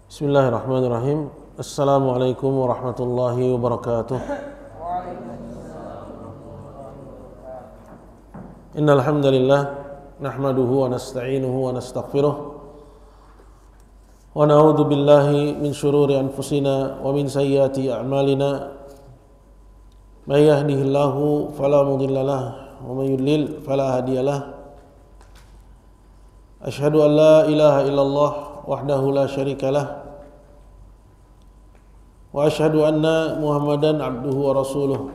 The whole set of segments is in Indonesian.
Bismillahirrahmanirrahim. Assalamualaikum warahmatullahi wabarakatuh. Innal hamdalillah nahmaduhu wa nasta'inuhu wa nastaghfiruh wa na'udzu billahi min shururi anfusina wa min sayyiati a'malina. May yahdihillahu fala mudilla lahu wa may yudlil fala hadiyalah. Asyhadu an la ilaha illallah wahdahu la syarikalah wa asyhadu anna Muhammadan abduhu wa rasuluh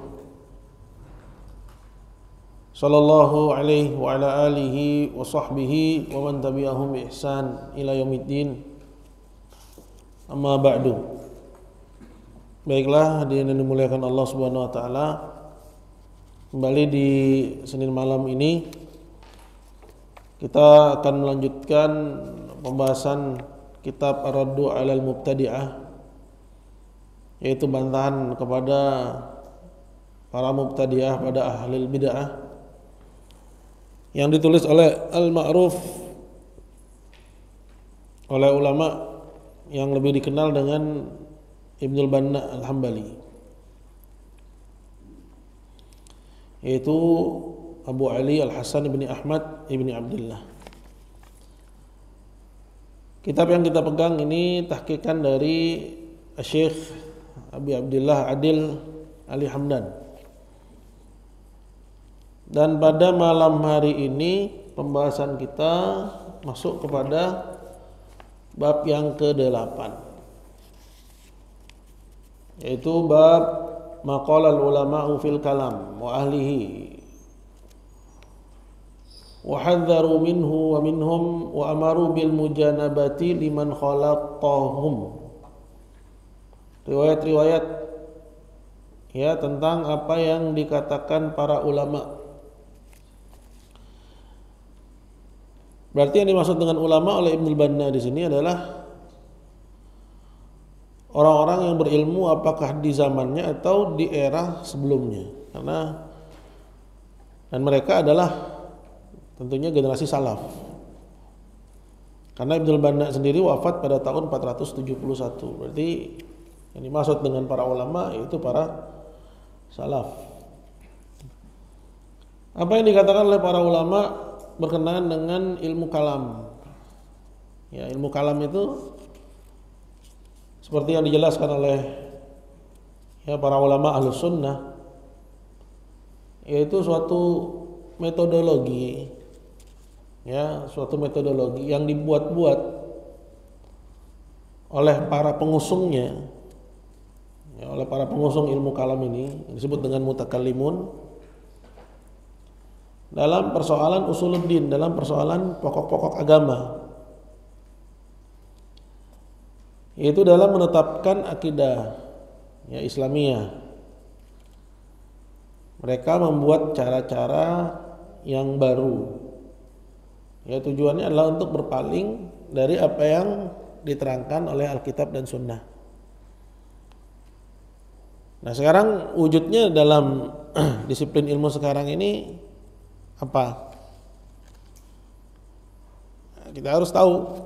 sallallahu alaihi wa ala alihi wa sahbihi wa man tabi'ahum bi ihsan ila yaumiddin. Amma ba'du. Baiklah, hadirin yang dimuliakan Allah Subhanahu wa taala, kembali di Senin malam ini kita akan melanjutkan pembahasan kitab Ar-Raddu 'alal Mubtadi'ah, yaitu bantahan kepada para mubtadi'ah, pada ahlul bid'ah, yang ditulis oleh Al-Ma'ruf, oleh ulama yang lebih dikenal dengan Ibnul Banna Al-Hambali, yaitu Abu Ali Al-Hasan ibni Ahmad ibni Abdullah. Kitab yang kita pegang ini tahqiqan dari Syekh Abi Abdullah Adil Ali Hamdan. Dan pada malam hari ini pembahasan kita masuk kepada bab yang ke-8, yaitu bab maqalal ulama'u fil kalam wa ahlihi wa hadzaru minhu wa minhum wa amaru bil mujanabati liman khalaqahum. Riwayat-riwayat ya tentang apa yang dikatakan para ulama. Berarti yang dimaksud dengan ulama oleh Ibnul Banna di sini adalah orang-orang yang berilmu, apakah di zamannya atau di era sebelumnya. Dan mereka adalah tentunya generasi salaf. Karena Ibnul Banna sendiri wafat pada tahun 471. Berarti yang dimaksud dengan para ulama itu para salaf. Apa yang dikatakan oleh para ulama berkenaan dengan ilmu kalam? Ya, ilmu kalam itu seperti yang dijelaskan oleh ya para ulama Ahlus Sunnah, yaitu suatu metodologi, ya, suatu metodologi yang dibuat-buat oleh para pengusungnya, ya, oleh para pengusung ilmu kalam ini, yang disebut dengan mutakallimun, dalam persoalan usuluddin, dalam persoalan pokok-pokok agama, yaitu dalam menetapkan akidah ya Islamiyah. Mereka membuat cara-cara yang baru, ya, tujuannya adalah untuk berpaling dari apa yang diterangkan oleh Alkitab dan Sunnah. Nah, sekarang wujudnya dalam disiplin ilmu sekarang ini apa? Kita harus tahu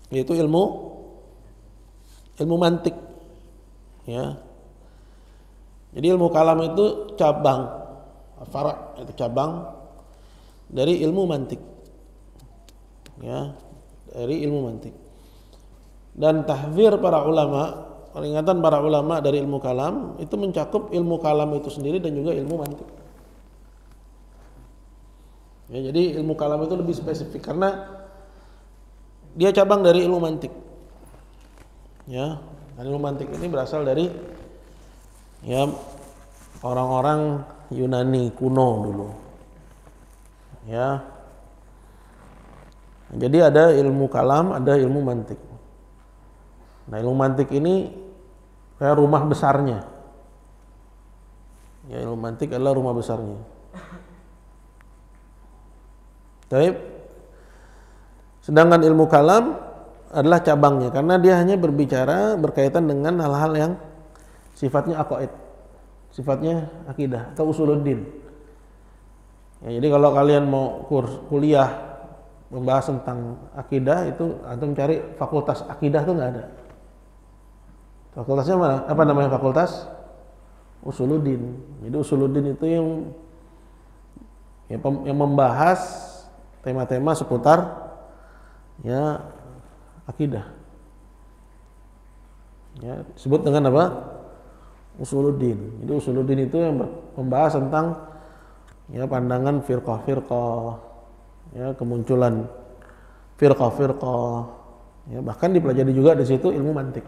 yaitu ilmu mantik, ya. Jadi ilmu kalam itu cabang, fara' itu cabang dari ilmu mantik, ya, dari ilmu mantik. Dan tahdzir para ulama, peringatan para ulama dari ilmu kalam itu mencakup ilmu kalam itu sendiri dan juga ilmu mantik. Ya, jadi ilmu kalam itu lebih spesifik karena dia cabang dari ilmu mantik. Ya, dan ilmu mantik ini berasal dari ya orang-orang Yunani kuno dulu. Ya. Jadi ada ilmu kalam, ada ilmu mantik. Nah, ilmu mantik ini kayak rumah besarnya. Ya, ilmu mantik adalah rumah besarnya. Baik. Sedangkan ilmu kalam adalah cabangnya, karena dia hanya berbicara berkaitan dengan hal-hal yang sifatnya aqaid, sifatnya akidah atau usuluddin. Ya, jadi kalau kalian mau kuliah membahas tentang akidah itu antum cari fakultas akidah tuh nggak ada. Fakultasnya mana? Apa namanya fakultas? Usuluddin. Jadi Usuluddin itu yang membahas tema-tema seputar ya akidah. Ya, disebut dengan apa? Usuluddin. Jadi Usuluddin itu yang membahas tentang ya pandangan firqah-firqah, ya kemunculan firqah-firqah, ya bahkan dipelajari juga di situ ilmu mantik.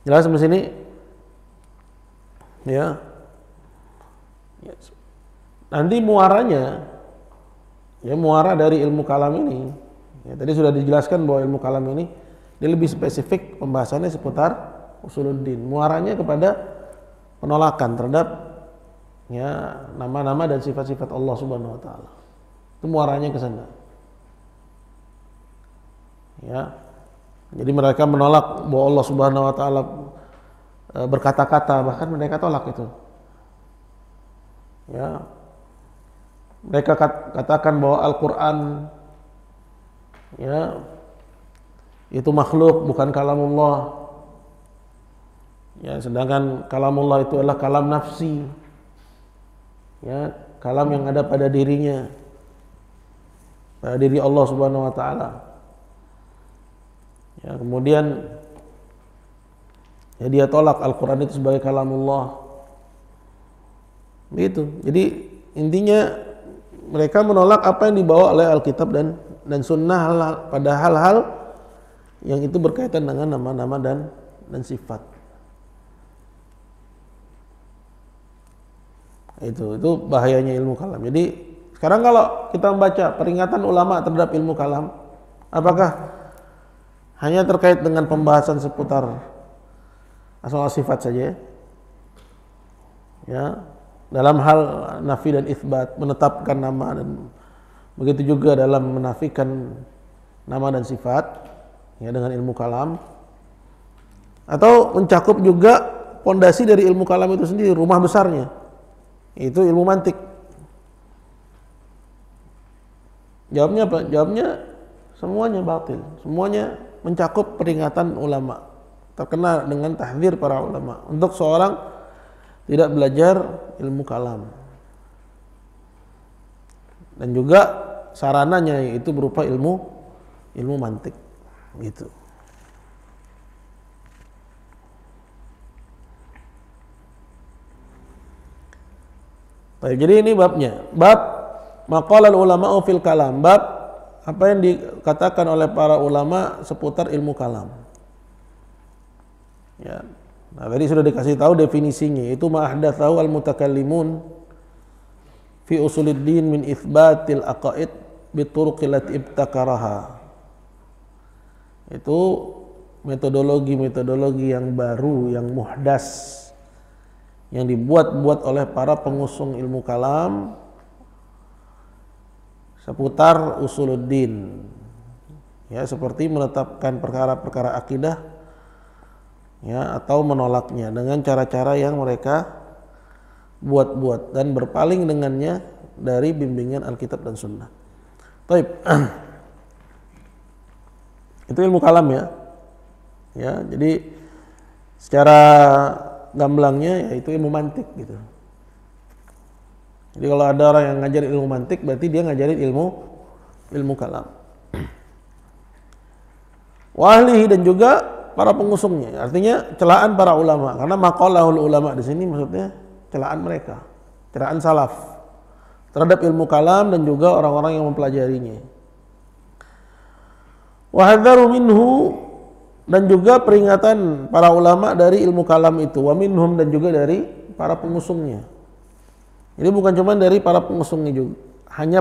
Jelas sampai sini? Ya. Nanti muaranya, ya muara dari ilmu kalam ini, ya tadi sudah dijelaskan bahwa ilmu kalam ini dia lebih spesifik pembahasannya seputar Usuluddin. Muaranya kepada penolakan terhadap ya nama-nama dan sifat-sifat Allah Subhanahu wa taala. Itu muaranya ke sana. Ya. Jadi mereka menolak bahwa Allah Subhanahu wa taala berkata-kata, bahkan mereka tolak itu. Ya. Mereka katakan bahwa Al-Qur'an ya itu makhluk, bukan kalamullah. Ya, sedangkan kalamullah itu adalah kalam nafsi. Ya, kalam yang ada pada dirinya. Pada diri Allah Subhanahu wa taala. Ya, kemudian ya dia tolak Al-Qur'an itu sebagai kalamullah. Begitu. Jadi intinya mereka menolak apa yang dibawa oleh Alkitab dan sunnah pada hal-hal yang itu berkaitan dengan nama-nama dan sifat. Itu bahayanya ilmu kalam. Jadi sekarang kalau kita membaca peringatan ulama terhadap ilmu kalam, apakah hanya terkait dengan pembahasan seputar asal sifat saja? Ya, dalam hal nafi dan itsbat, menetapkan nama, dan begitu juga dalam menafikan nama dan sifat, ya dengan ilmu kalam, atau mencakup juga pondasi dari ilmu kalam itu sendiri, rumah besarnya, itu ilmu mantik. Jawabnya apa? Jawabnya semuanya batil, semuanya mencakup peringatan ulama, terkena dengan tahdzir para ulama untuk seorang tidak belajar ilmu kalam, dan juga sarananya yaitu berupa ilmu mantik gitu. Baik, jadi ini babnya, bab maqalal ulama'u fil kalam, bab apa yang dikatakan oleh para ulama seputar ilmu kalam. Ya. Nah, tadi sudah dikasih tahu definisinya, itu ma'ahdatsahu al-mutakallimun fi usuluddin min itsbatil aqaid bituruqil lati ibtakaraha. Itu metodologi yang baru, yang muhdas, yang dibuat-buat oleh para pengusung ilmu kalam seputar usuluddin. Ya, seperti menetapkan perkara-perkara akidah, ya, atau menolaknya dengan cara-cara yang mereka buat-buat dan berpaling dengannya dari bimbingan Alkitab dan Sunnah. Taib. Itu ilmu kalam ya. Ya, jadi secara gamblangnya yaitu ilmu mantik gitu. Jadi kalau ada orang yang ngajarin ilmu mantik, berarti dia ngajarin ilmu kalam. Wa ahlihi, dan juga para pengusungnya. Artinya celaan para ulama, karena maqalahul ulama di sini maksudnya celaan mereka, celaan salaf terhadap ilmu kalam dan juga orang-orang yang mempelajarinya. Wa hadzaru minhu, dan juga peringatan para ulama dari ilmu kalam itu, wa minhum, dan juga dari para pengusungnya. Jadi bukan cuma dari para pengusungnya juga, hanya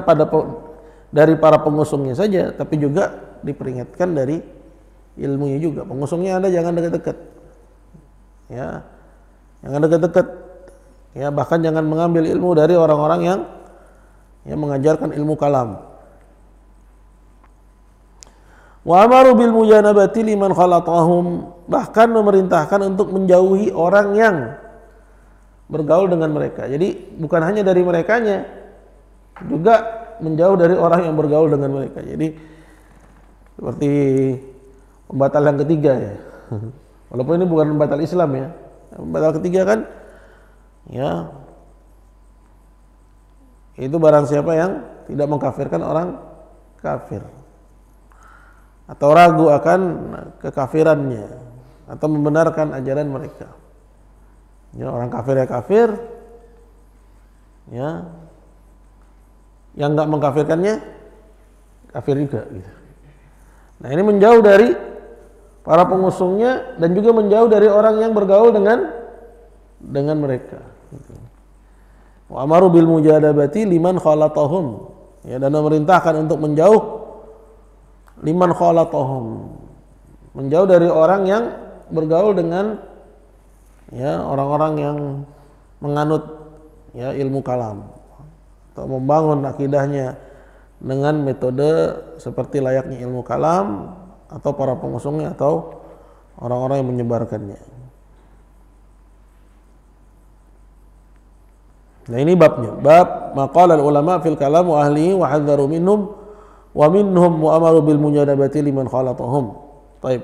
dari para pengusungnya saja, tapi juga diperingatkan dari ilmunya juga. Pengusungnya Anda jangan dekat-dekat, ya, jangan dekat-dekat, ya, bahkan jangan mengambil ilmu dari orang-orang yang mengajarkan ilmu kalam. Wa amaru bil mujanabati liman khalatahum, bahkan memerintahkan untuk menjauhi orang yang bergaul dengan mereka. Jadi bukan hanya dari merekanya, juga menjauh dari orang yang bergaul dengan mereka. Jadi seperti pembatal yang ketiga ya. Walaupun ini bukan pembatal Islam ya. Pembatal ketiga kan ya itu barang siapa yang tidak mengkafirkan orang kafir atau ragu akan kekafirannya atau membenarkan ajaran mereka. Ya, orang kafir ya kafir. Ya. Yang enggak mengkafirkannya kafir juga gitu. Nah, ini menjauh dari para pengusungnya dan juga menjauh dari orang yang bergaul dengan mereka gitu. Wa amaru bil mujadabati liman khalatahum. Ya, dan memerintahkan untuk menjauh liman khalatahum. Menjauh dari orang yang bergaul dengan ya orang-orang yang menganut ya ilmu kalam atau membangun akidahnya dengan metode seperti layaknya ilmu kalam atau para pengusungnya atau orang-orang yang menyebarkannya. Nah, ini babnya. Bab maqala ulama fil kalam wa ahlihi wa hadzaru minhum wa minhum wa amaru bil mujadabati liman khalatahum. Baik.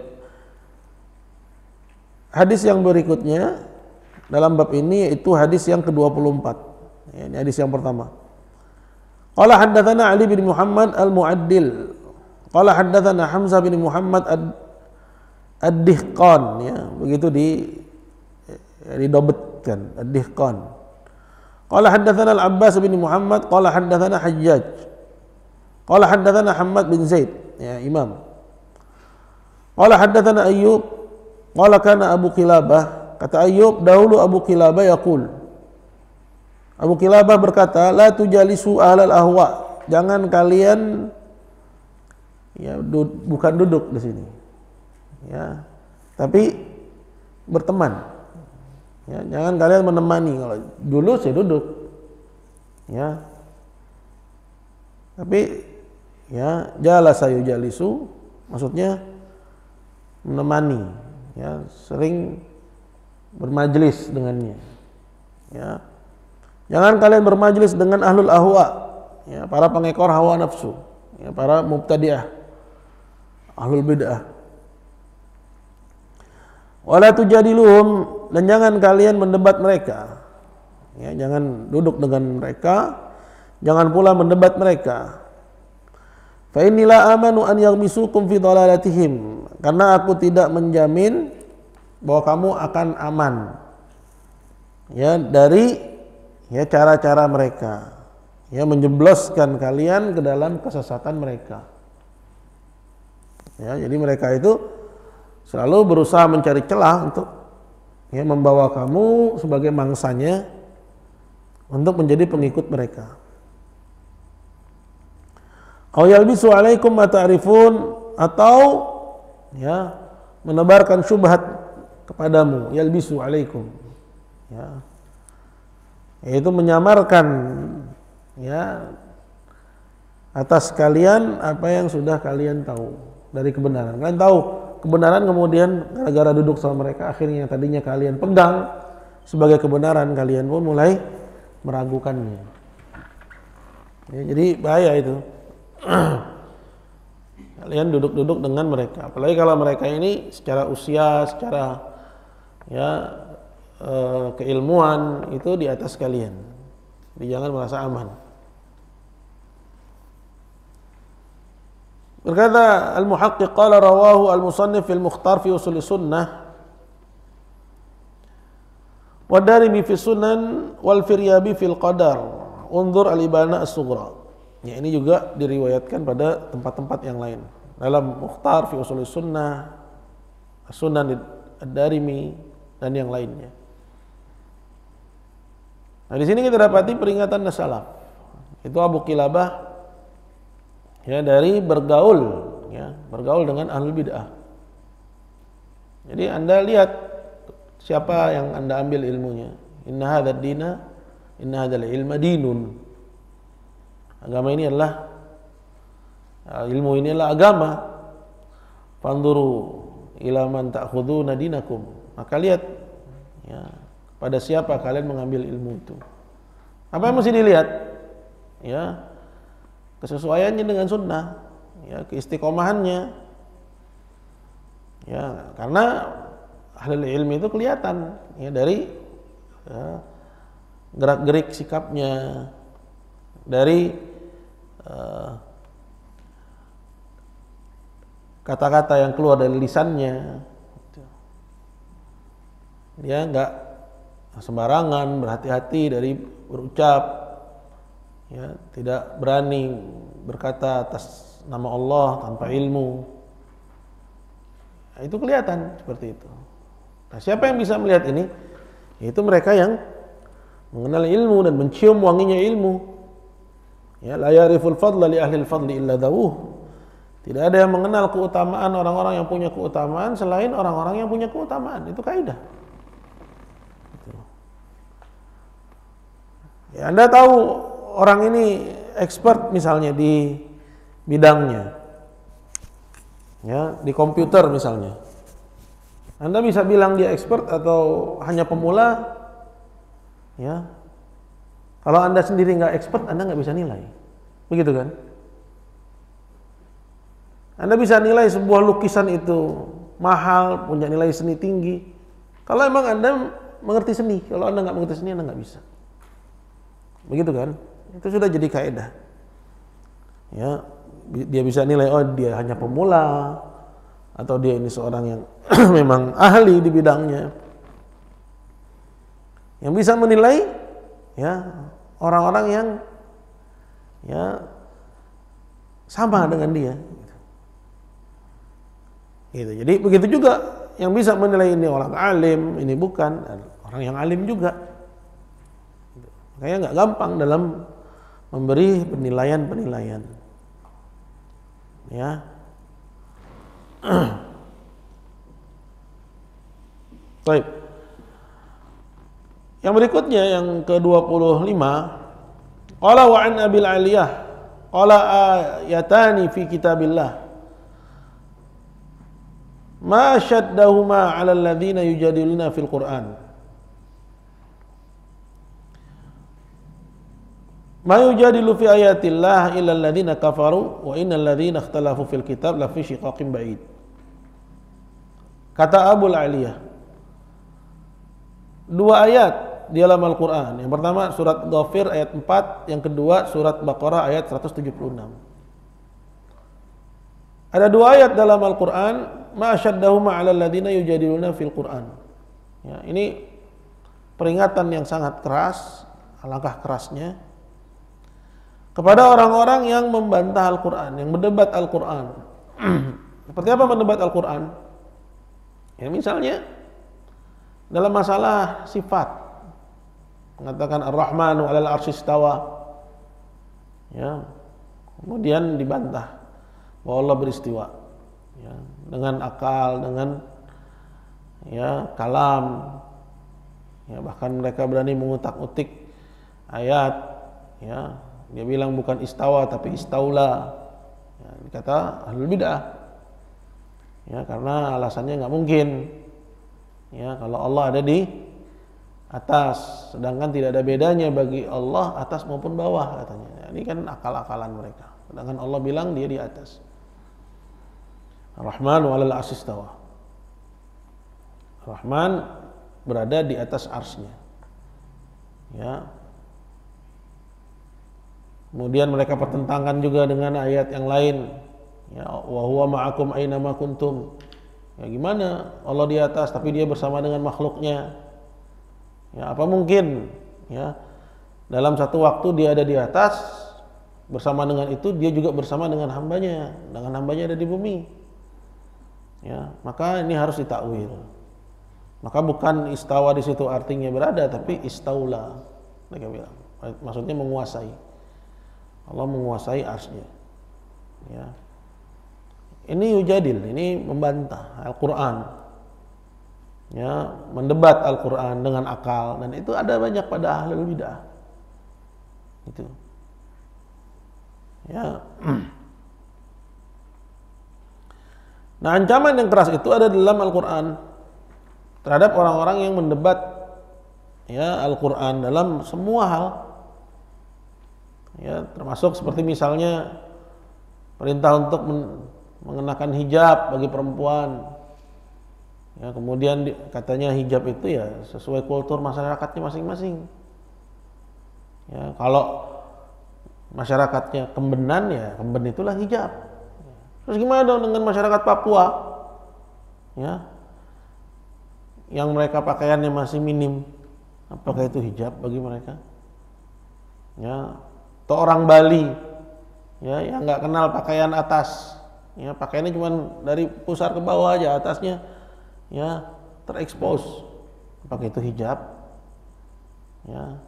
Hadis yang berikutnya dalam bab ini yaitu hadis yang ke-24. Ya, ini hadis yang pertama. Qala haddatsana Ali bin Muhammad al-Mu'addil. Qala haddatsana Hamzah bin Muhammad ad-Dihqan ya, begitu didobetkan ad-Dihqan. Qala haddatsana Al-Abbas bin Muhammad qala haddatsana Hajjaj. Qala haddatsana Hammad bin Zaid ya Imam. Qala haddatsana Ayyub qala kana Abu Qilabah, kata Ayyub dahulu Abu Qilabah yaqul. Abu Qilabah berkata, la tujalisu ahlal ahwa. Jangan kalian ya bukan duduk di sini. Ya. Tapi berteman. Ya, jangan kalian menemani. Kalau dulu saya duduk. Ya. Tapi ya jalasa yujalisu maksudnya menemani. Ya, sering bermajelis dengannya. Ya. Jangan kalian bermajelis dengan ahlul ahwa, ya, para pengekor hawa nafsu, ya, para mubtadi'ah, ahlul bid'ah. Wala tujadiluhum, dan jangan kalian mendebat mereka. Ya, jangan duduk dengan mereka, jangan pula mendebat mereka. Fa inni la amanu an yaghmisukum fi dhalalatihim, karena aku tidak menjamin bahwa kamu akan aman ya dari ya cara-cara mereka, ya menjebloskan kalian ke dalam kesesatan mereka. Ya, jadi mereka itu selalu berusaha mencari celah untuk ya membawa kamu sebagai mangsanya untuk menjadi pengikut mereka. Aw yalbisu alaikum ma ta'rifun, atau ya menebarkan syubhat kepadamu, yalbisu alaikum. Ya. Yaitu menyamarkan ya atas kalian apa yang sudah kalian tahu dari kebenaran. Kalian tahu kebenaran, kemudian gara-gara duduk sama mereka akhirnya tadinya kalian pegang sebagai kebenaran, kalian pun mulai meragukannya. Ya, jadi bahaya itu. Kalian duduk-duduk dengan mereka, apalagi kalau mereka ini secara usia, secara ya keilmuan itu di atas kalian. Jadi jangan merasa aman. Berkata Al-Muhaqqiq qala rawahu Al-Musannif fil Mukhtar fi Ushul Sunnah wa Darimi fi Sunan wal Firyabi fil Qadar. Unzur Al-Ibana As-Sughra. Ya, ini juga diriwayatkan pada tempat-tempat yang lain. Dalam Mukhtar fi Ushul Sunnah, Sunan Ad-Darimi dan yang lainnya. Nah, di sini kita dapati peringatan salaf. Itu Abu Qilabah ya dari bergaul dengan ahlul bid'ah. Jadi Anda lihat siapa yang Anda ambil ilmunya. Inna hadzal dina, inna hadzal ilma dinun. Agama ini adalah ilmu ini adalah agama. Fanzuru ila man ta'khuduna dinakum. Maka lihat ya pada siapa kalian mengambil ilmu itu. Apa yang mesti dilihat? Ya. kesesuaiannya dengan sunnah, ya, keistiqomahannya. Ya, karena ahli ilmi itu kelihatan ya dari ya, gerak-gerik sikapnya, dari kata-kata yang keluar dari lisannya. Dia enggak sembarangan, berhati-hati dari berucap, ya, tidak berani berkata atas nama Allah tanpa ilmu. Nah, itu kelihatan seperti itu. Nah, siapa yang bisa melihat ini? Yaitu mereka yang mengenal ilmu dan mencium wanginya ilmu. Ya, la yariful fadla li ahli al-fadli illa dawuh. Tidak ada yang mengenal keutamaan orang-orang yang punya keutamaan selain orang-orang yang punya keutamaan. Itu kaidah. Ya, Anda tahu orang ini expert misalnya di bidangnya, ya, di komputer misalnya. Anda bisa bilang dia expert atau hanya pemula, ya. Kalau Anda sendiri nggak expert, Anda nggak bisa nilai, begitu kan? Anda bisa nilai sebuah lukisan itu mahal, punya nilai seni tinggi. Kalau emang Anda mengerti seni, kalau Anda nggak mengerti seni, Anda nggak bisa. Begitu kan? Itu sudah jadi kaidah. Ya, dia bisa nilai, oh dia hanya pemula, atau dia ini seorang yang memang ahli di bidangnya. Yang bisa menilai, ya, orang-orang yang ya sama dengan dia. Gitu. Jadi begitu juga yang bisa menilai ini orang alim, ini bukan, orang yang alim juga. Makanya nggak gampang dalam memberi penilaian-penilaian. Ya. Baik. Yang berikutnya yang ke-25, qala wa an Abil Aliyah qala ayatani fi kitabillah ma shaddahuma 'ala alladhina yujadiluna fil Qur'an. Ma yujadilu fi ayatillah illa alladhina kafaru wa innal ladzina ikhtalafu fil kitab la fi shiqaqin ba'id. Kata Abul Aliyah, dua ayat di dalam Al-Qur'an. Yang pertama surat Ghafir ayat 4, yang kedua surat Baqarah ayat 176. Ada dua ayat dalam Al-Qur'an, ma shaddahuma 'ala alladhina yujadiluna fil Qur'an. Ya, ini peringatan yang sangat keras, alangkah kerasnya kepada orang-orang yang membantah Al-Quran, yang mendebat Al-Quran. Seperti apa mendebat Al-Quran? Ya, misalnya dalam masalah sifat, mengatakan Ar-Rahmanu 'alal 'arsy istawa. Ya, kemudian dibantah bahwa Allah beristiwa. Ya, dengan akal, dengan ya kalam. Ya, bahkan mereka berani mengutak-utik ayat. Ya, dia bilang bukan istawa tapi istaula. Ya, dikata ahlul bid'ah. Ya, karena alasannya nggak mungkin. Ya, kalau Allah ada di atas, sedangkan tidak ada bedanya bagi Allah atas maupun bawah katanya. Ya, ini kan akal-akalan mereka. Sedangkan Allah bilang dia di atas. Ar-Rahmanu 'alal 'arsy istawa. Rahman berada di atas arsy-Nya. Ya. Kemudian mereka pertentangkan juga dengan ayat yang lain. Ya, wa huwa ma'akum aina ma kuntum. Ya, gimana Allah di atas tapi dia bersama dengan makhluknya? Ya, apa mungkin ya dalam satu waktu dia ada di atas bersama dengan itu dia juga bersama dengan hambanya, dengan hambanya ada di bumi. Ya, maka ini harus ditakwil. Maka bukan istawa di situ artinya berada tapi istaula. Mereka bilang. Maksudnya menguasai. Allah menguasai arsy-Nya. Ya. Ini yujadil, ini membantah Al-Quran. Ya, mendebat Al-Quran dengan akal, dan itu ada banyak pada ahlul bid'ah. Itu. Ya. Nah, ancaman yang keras itu ada dalam Al-Quran terhadap orang-orang yang mendebat ya Al-Quran dalam semua hal. Ya, termasuk seperti misalnya perintah untuk mengenakan hijab bagi perempuan. Ya, kemudian katanya hijab itu ya sesuai kultur masyarakatnya masing-masing. Ya, kalau masyarakatnya Kembenan ya Kemben itulah hijab. Terus gimana dong dengan masyarakat Papua? Ya, yang mereka pakaiannya masih minim, apakah itu hijab bagi mereka? Ya, atau orang Bali, ya, yang nggak kenal pakaian atas, ya, pakaiannya cuma dari pusar ke bawah aja, atasnya ya terekspos, apakah itu hijab? Ya,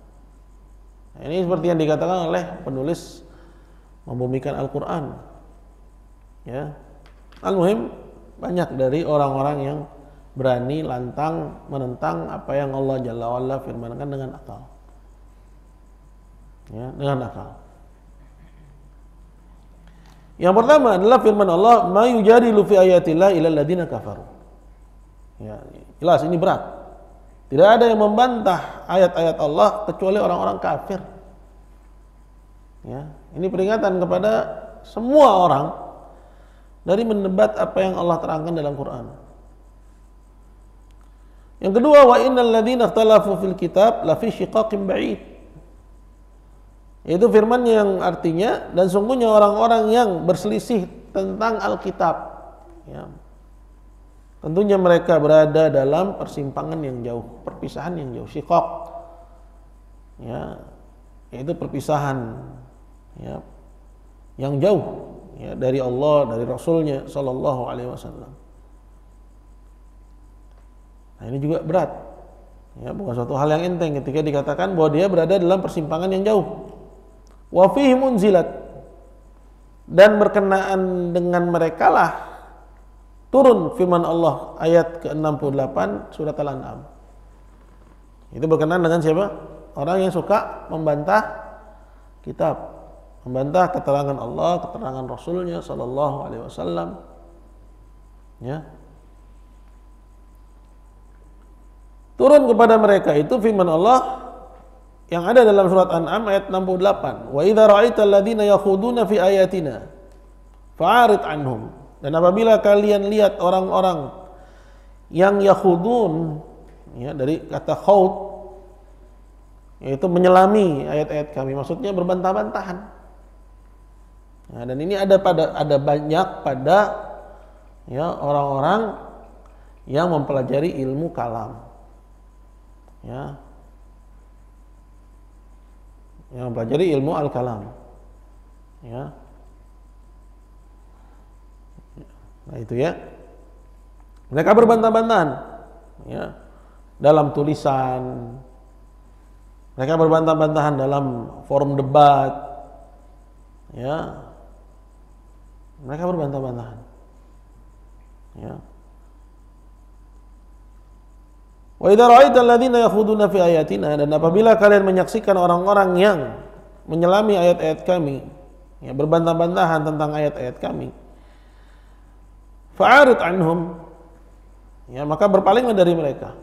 nah, ini seperti yang dikatakan oleh penulis membumikan Al-Quran. Ya, al-muhim banyak dari orang-orang yang berani lantang menentang apa yang Allah Jalla wa'ala firmankan dengan akal. Ya, dengan akal. Yang pertama adalah firman Allah, "Ma yujadilu fi ayatillah illal ladzina kafaru." Ya, jelas ini berat. Tidak ada yang membantah ayat-ayat Allah kecuali orang-orang kafir. Ya, ini peringatan kepada semua orang dari mendebat apa yang Allah terangkan dalam Quran. Yang kedua, wa innal ladzina ikhtalafu fil kitab lafi syiqaqin ba'id. Itu firman yang artinya, dan sungguhnya orang-orang yang berselisih tentang Alkitab, ya, tentunya mereka berada dalam persimpangan yang jauh, perpisahan yang jauh, syiqaq, ya, yaitu perpisahan, ya, yang jauh, ya, dari Allah, dari Rasulnya Sallallahu Alaihi Wasallam. Nah, ini juga berat, ya, bukan suatu hal yang enteng ketika dikatakan bahwa dia berada dalam persimpangan yang jauh. Wa fihi munzilat, dan berkenaan dengan merekalah turun firman Allah ayat ke-68 surat Al-An'am. Itu berkenaan dengan siapa? Orang yang suka membantah kitab, membantah keterangan Allah, keterangan Rasulnya Sallallahu Alaihi Wasallam. Ya, turun kepada mereka itu firman Allah yang ada dalam surat An'am ayat 68. Wa idza ra'aital ladzina yakhuduna fi ayatina fa'arid anhum. Dan apabila kalian lihat orang-orang yang yakhudun, ya, dari kata khawd, yaitu menyelami ayat-ayat kami, maksudnya berbantah-bantahan. Nah, dan ini ada banyak pada, ya, orang-orang yang mempelajari ilmu kalam. Ya, yang mempelajari ilmu al-kalam, ya. Nah, itu ya, mereka berbantah-bantahan, ya, dalam tulisan, mereka berbantah-bantahan dalam forum debat, ya, mereka berbantah-bantahan, ya. Wa idza ra'aital ladzina yakhuduna fi ayatina, dan apabila kalian menyaksikan orang-orang yang menyelami ayat-ayat kami, ya, berbantah-bantahan tentang ayat-ayat kami, fa'arid anhum, ya, maka berpalinglah dari mereka.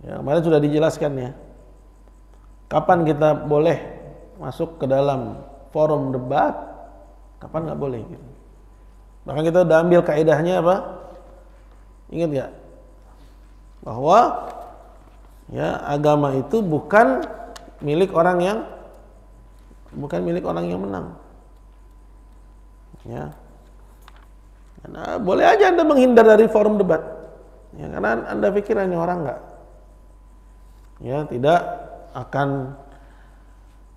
Ya, kemarin sudah dijelaskan, ya, kapan kita boleh masuk ke dalam forum debat, kapan nggak boleh, gitu. Bahkan kita udah ambil kaidahnya apa? Ingat nggak? Bahwa, ya, agama itu bukan milik orang yang menang. Ya. Nah, boleh aja Anda menghindar dari forum debat, ya, karena Anda pikir ini orang tidak akan,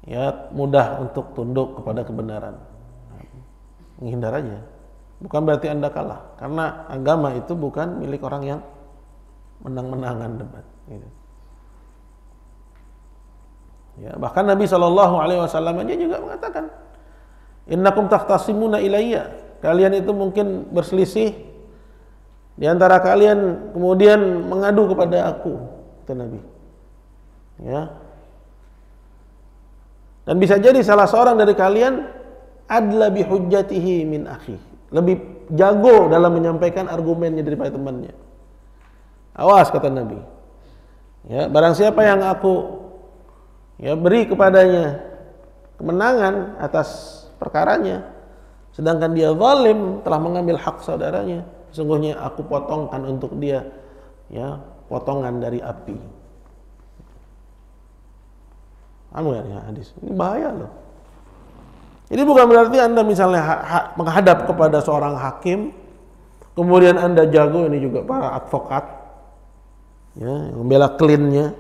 ya, mudah untuk tunduk kepada kebenaran. Menghindar aja. Bukan berarti Anda kalah, karena agama itu bukan milik orang yang menang-menangan debat, gitu. Ya, bahkan Nabi Shallallahu Alaihi Wasallam aja juga mengatakan, innakum takhtasimuna ilayya, kalian itu mungkin berselisih di antara kalian, kemudian mengadu kepada aku, kata Nabi. Ya, dan bisa jadi salah seorang dari kalian adla bihujjatihi min akhi, lebih jago dalam menyampaikan argumennya daripada temannya. Awas, kata Nabi. Ya, barang siapa yang aku, ya, beri kepadanya, kemenangan atas perkaranya, sedangkan dia zalim telah mengambil hak saudaranya, sesungguhnya aku potongkan untuk dia ya potongan dari api. Ya hadis ini bahaya loh. Ini bukan berarti Anda misalnya menghadap kepada seorang hakim, kemudian Anda jago, ini juga para advokat ya, yang membela kliennya,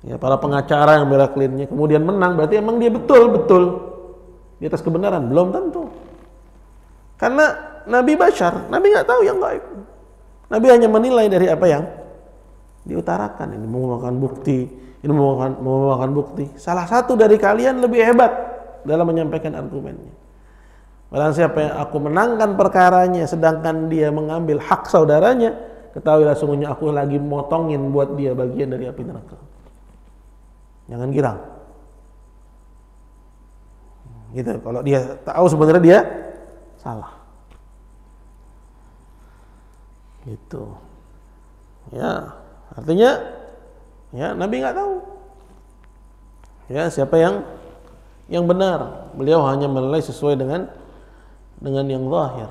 ya, para pengacara yang membela kliennya, kemudian menang, berarti emang dia betul-betul di atas kebenaran. Belum tentu. Karena Nabi bashar, Nabi nggak tahu yang gaib. Nabi hanya menilai dari apa yang diutarakan. Ini membawakan bukti, ini membawakan bukti. Salah satu dari kalian lebih hebat dalam menyampaikan argumennya. Barang siapa yang aku menangkan perkaranya sedangkan dia mengambil hak saudaranya, ketahuilah sungguhnya aku lagi motongin buat dia bagian dari api neraka. Jangan girang. Gitu. Kalau dia tahu sebenarnya dia salah. Gitu. Ya, artinya ya Nabi nggak tahu. Ya, siapa yang benar. Beliau hanya menilai sesuai dengan yang zahir.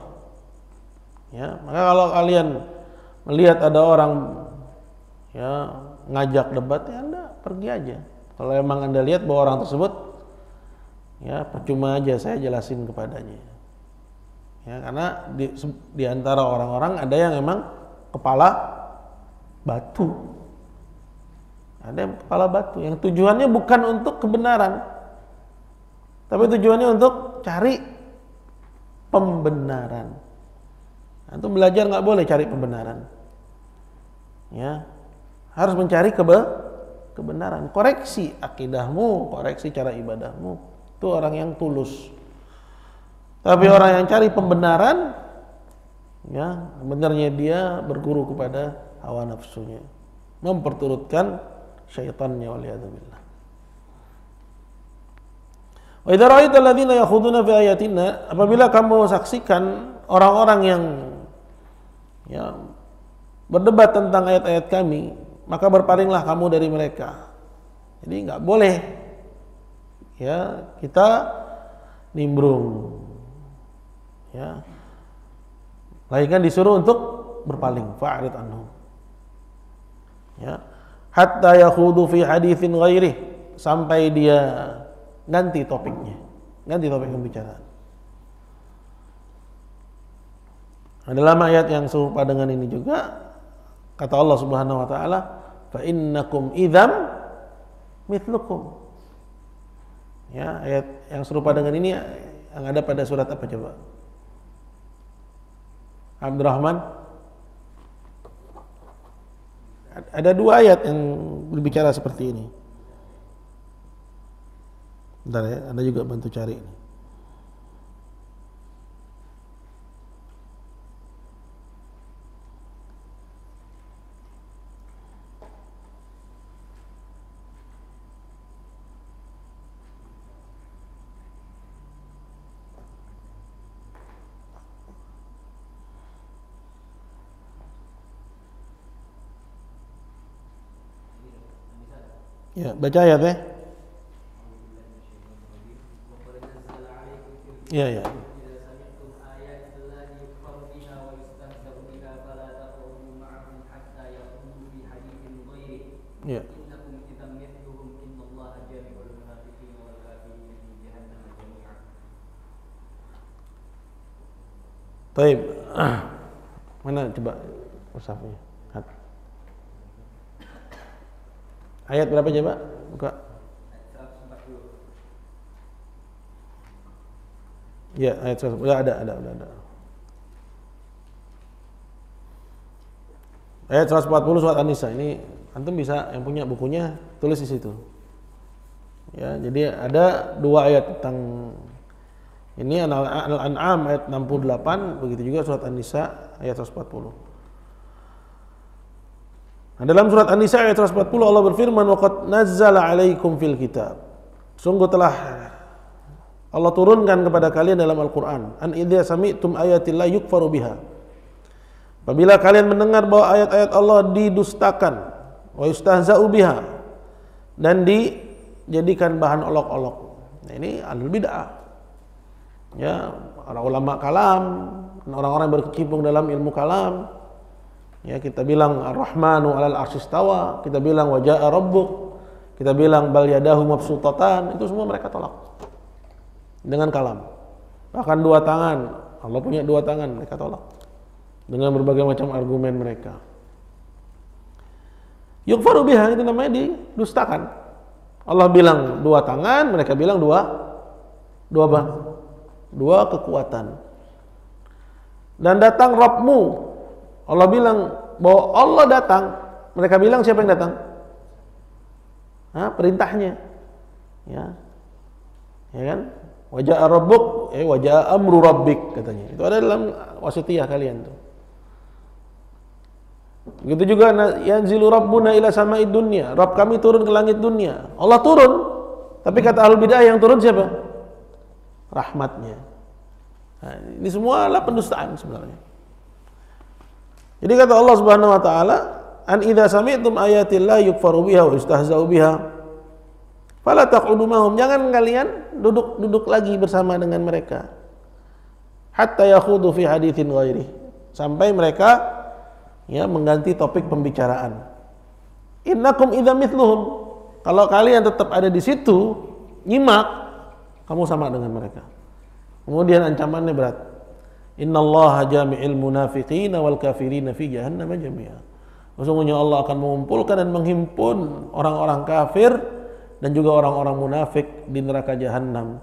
Ya, maka kalau kalian melihat ada orang ya ngajak debat, ya Anda pergi aja. Kalau emang Anda lihat bahwa orang tersebut ya percuma aja saya jelasin kepadanya. Ya, karena di antara orang-orang ada yang emang kepala batu. Ada yang kepala batu yang tujuannya bukan untuk kebenaran, tapi tujuannya untuk cari pembenaran. Antum belajar nggak boleh cari pembenaran. Ya, harus mencari kebenaran. Koreksi akidahmu, koreksi cara ibadahmu. Itu orang yang tulus. Tapi orang yang cari pembenaran, ya sebenarnya dia berguru kepada hawa nafsunya, memperturutkan syaitannya, waliyadzubillah. Wa idza ra'aita alladziina yakhuduna fi ayatina, apabila kamu saksikan orang-orang yang ya berdebat tentang ayat-ayat kami, maka berpalinglah kamu dari mereka. Jadi nggak boleh ya kita nimbrung, ya, melainkan disuruh untuk berpaling. Fa'rid anhum, ya, hatta yakhudu fi haditsin ghairih, sampai dia ganti topiknya, ganti topik pembicaraan. Dalam ayat yang serupa dengan ini juga kata Allah Subhanahu wa taala, fa innakum idzam mithlukum. Ya, ayat yang serupa dengan ini yang ada pada surat apa coba? Abdurrahman? Ada dua ayat yang berbicara seperti ini. Bentar ya, Anda juga bantu cari ini. Ya, baca ayat ya. Iya, ya. Ya. Baik. Mana coba mushafnya? Ayat berapa coba? Buka. Ya, ayat 100. Udah ada. Ayat 140 surat An-Nisa. Ini antum bisa yang punya bukunya tulis di situ. Ya, jadi ada dua ayat tentang ini, Al-An'am ayat 68, begitu juga surat An-Nisa ayat 140. Nah, dalam surat An-Nisa ayat 140 Allah berfirman, wa qad nazzala 'alaikum fil kitab. Sungguh telah Allah turunkan kepada kalian dalam Al-Qur'an, an idza sami'tum ayatillah yukfaru biha. Apabila kalian mendengar bahwa ayat-ayat Allah didustakan, wa yustahza'u biha, dan dijadikan bahan olok-olok. Nah, ini ahlul bid'ah. Ya, para ulama kalam, orang-orang yang berkecimpung dalam ilmu kalam. Ya, kita bilang Ar-Rahmanu 'alal 'arsy istawa, kita bilang wa jaa'a rabbuk, kita bilang bal yadahu mabsutatan, itu semua mereka tolak dengan kalam. Bahkan dua tangan, Allah punya dua tangan, mereka tolak dengan berbagai macam argumen mereka. Yukfaru biha, itu namanya didustakan. Allah bilang dua tangan, mereka bilang dua apa? Dua kekuatan. Dan datang Rabbmu, Allah bilang bahwa Allah datang, mereka bilang siapa yang datang? Perintahnya. Ya kan? Wajah rabbuk, wajah amru rabbik katanya. Itu ada dalam wasitiyah kalian tuh. Begitu juga yanzilu rabbuna ila sama'id dunya. Rabb kami turun ke langit dunia. Allah turun. Tapi kata ahlul bid'ah yang turun siapa? Rahmatnya. Nah, ini semua adalah pendustaan sebenarnya. Jadi kata Allah Subhanahu wa taala, an idza sami'tum ayatillah yukfaru biha wa yustahza'u biha fala taq'udu mahum. Jangan kalian duduk lagi bersama dengan mereka. Hatta yakhudu fi haditsin ghairi. Sampai mereka mengganti topik pembicaraan. Innakum idza mithluhum. Kalau kalian tetap ada di situ, nyimak, kamu sama dengan mereka. Kemudian ancamannya berat. Innallaha jami'il munafiqina wal kafirina fi jahannam jami'a. Sesungguhnya Allah akan mengumpulkan dan menghimpun orang-orang kafir dan juga orang-orang munafik di neraka jahanam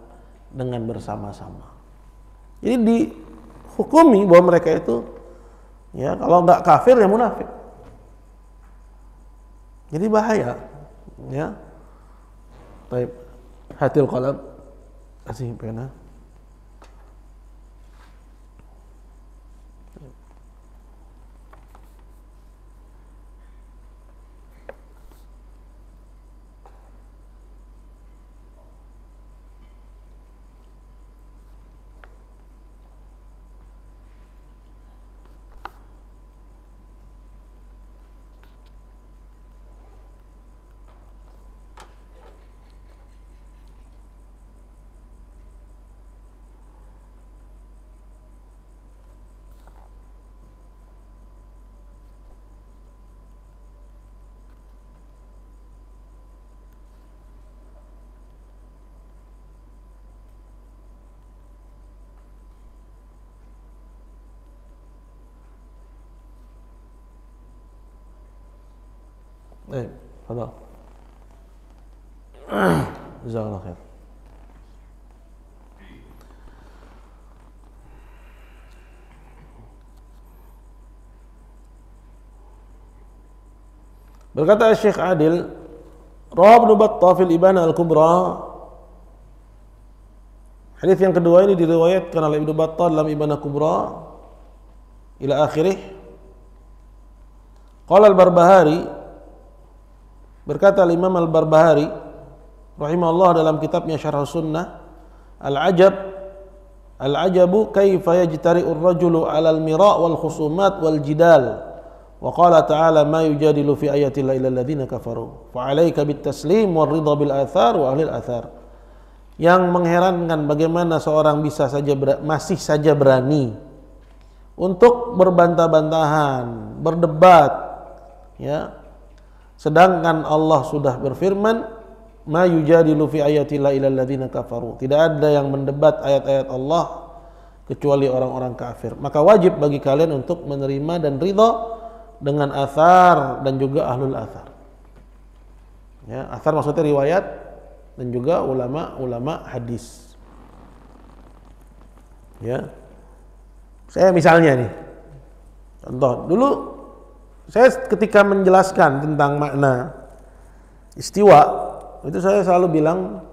dengan bersama-sama. Jadi dihukumi bahwa mereka itu kalau nggak kafir ya munafik. Jadi bahaya. Baik. Hatil qalam. Kasih pena. Fadal. Jazakallahu khair. Berkata Syekh Adil, Rawa Ibnu Battah fil Ibana Al-Kubra. Hadis yang kedua ini diriwayatkan oleh Ibnu Battah dalam Ibana Kubra ila akhirih. Qala Al-Barbahari, berkata Imam Al-Barbahari rahimahullah dalam kitabnya Syarh Sunnah, Al-ajabu kaifa yajtari'ur rajulu 'alal mira' wal khusumat wal jidal. Wa qala ta'ala ma yujadilu fi ayati llahi illal ladzina kafaru. Fa 'alaika bit taslim war ridha bil athar wa ahli al athar. Yang mengherankan bagaimana seorang masih saja berani untuk berbantah-bantahan, berdebat, sedangkan Allah sudah berfirman, ma yujadilu fi ayatillah ilal ladzina kafaru. Tidak ada yang mendebat ayat-ayat Allah kecuali orang-orang kafir. Maka wajib bagi kalian untuk menerima dan ridha dengan athar dan juga ahlul athar. Athar maksudnya riwayat dan juga ulama-ulama hadis. Saya misalnya nih, contoh dulu saya ketika menjelaskan tentang makna istiwa, itu saya selalu bilang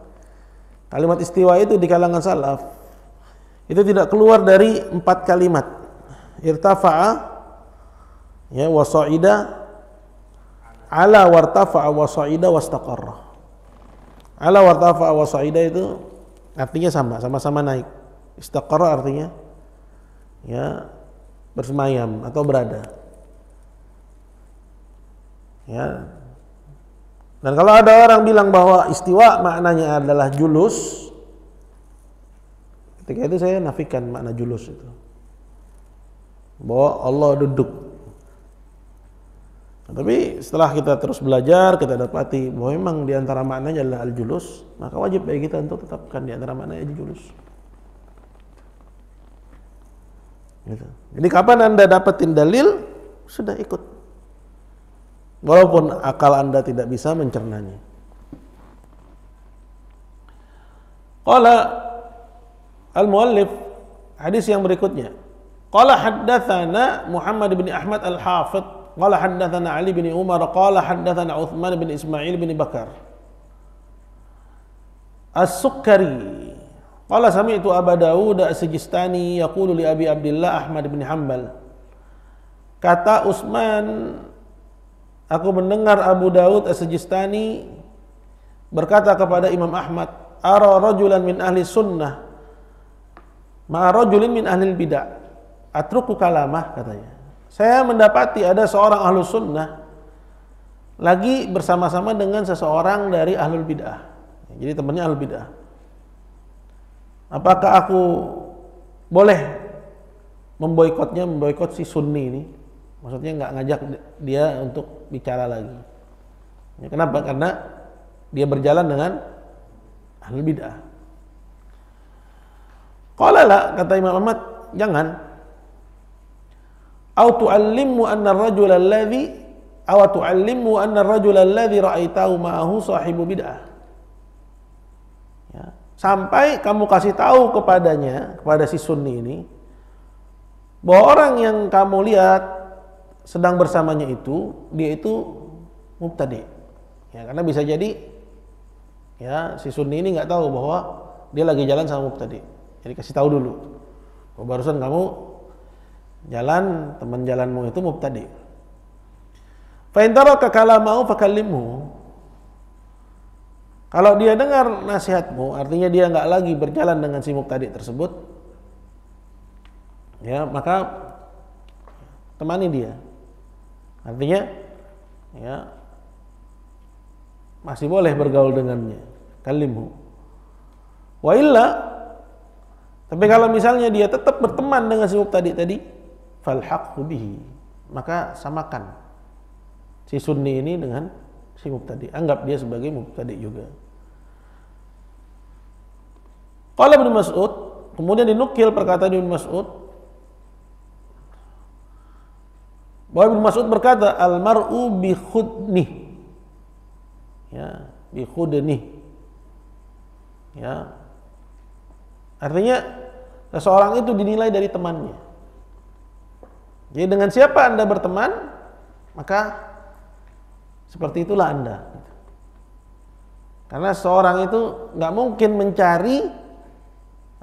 kalimat istiwa itu di kalangan salaf itu tidak keluar dari 4 kalimat. Irtafa'a, wa sa'ida, ala wartafa'a wa sa'ida wastaqarra. Ala wartafa'a wa sa'ida itu artinya sama-sama naik. Istaqarra artinya bersemayam atau berada. Dan kalau ada orang bilang bahwa istiwa maknanya adalah julus, Ketika itu saya nafikan makna julus itu, bahwa Allah duduk. Nah, tapi setelah kita terus belajar, kita dapati bahwa memang di antara maknanya adalah al-julus, maka wajib bagi kita untuk tetapkan di antara maknanya al-julus. Gitu. Jadi kapan Anda dapetin dalil, sudah ikut. Walaupun akal Anda tidak bisa mencernanya. Qala al-muallif, hadis yang berikutnya. Qala haddatsana Muhammad bin Ahmad al-Hafidh, qala haddatsana Ali bin Umar, qala haddatsana Utsman bin Ismail bin Bakar As-Sukkari. Qala sami'tu Abu Dawud As-Sijistani yaqulu li Abi Abdullah Ahmad bin Hanbal. Kata Utsman, aku mendengar Abu Dawud As-Sijistani berkata kepada Imam Ahmad, ara rajulan min ahli sunnah ma'a rajulin min ahli bid'ah atruku kalamah, katanya. Saya mendapati ada seorang ahlu sunnah lagi bersama-sama dengan seseorang dari ahlul bid'ah. Jadi temannya ahlul bid'ah. Apakah aku boleh memboikot si sunni ini? Maksudnya nggak ngajak dia untuk bicara lagi. Ya, kenapa? Karena dia berjalan dengan ahlul bid'ah. Qala la, kata Imam Ahmad, jangan. Aw tu'allimu anna ar-rajula alladhi aw tu'allimu anna ar-rajula alladhi ra'aitahu ma'ahu sahibu bid'ah. Ya, sampai kamu kasih tahu kepadanya, kepada si sunni ini, bahwa orang yang kamu lihat sedang bersamanya itu, dia itu mubtadi. Ya, karena bisa jadi ya si sunni ini nggak tahu bahwa dia lagi jalan sama mubtadi. Jadi kasih tahu dulu. Oh, barusan kamu jalan, teman jalanmu itu mubtadi. Fa in taraka kalamahu fakallimhu. Kalau dia dengar nasihatmu, artinya dia nggak lagi berjalan dengan si mubtadi tersebut, ya maka temani dia. Artinya ya masih boleh bergaul dengannya, kalimhu. Wa illa, tapi kalau misalnya dia tetap berteman dengan si mubtadi tadi, fal haqqu bihi, maka samakan si sunni ini dengan si mubtadi, anggap dia sebagai mubtadi juga. Qala Ibnu Mas'ud, kemudian dinukil perkataan Ibnu Mas'ud, bahwa Ibnu Mas'ud berkata, al mar'u bi khudnih, ya, bi khudnih, ya, artinya seseorang itu dinilai dari temannya. Jadi dengan siapa Anda berteman, maka seperti itulah Anda. Karena seorang itu nggak mungkin mencari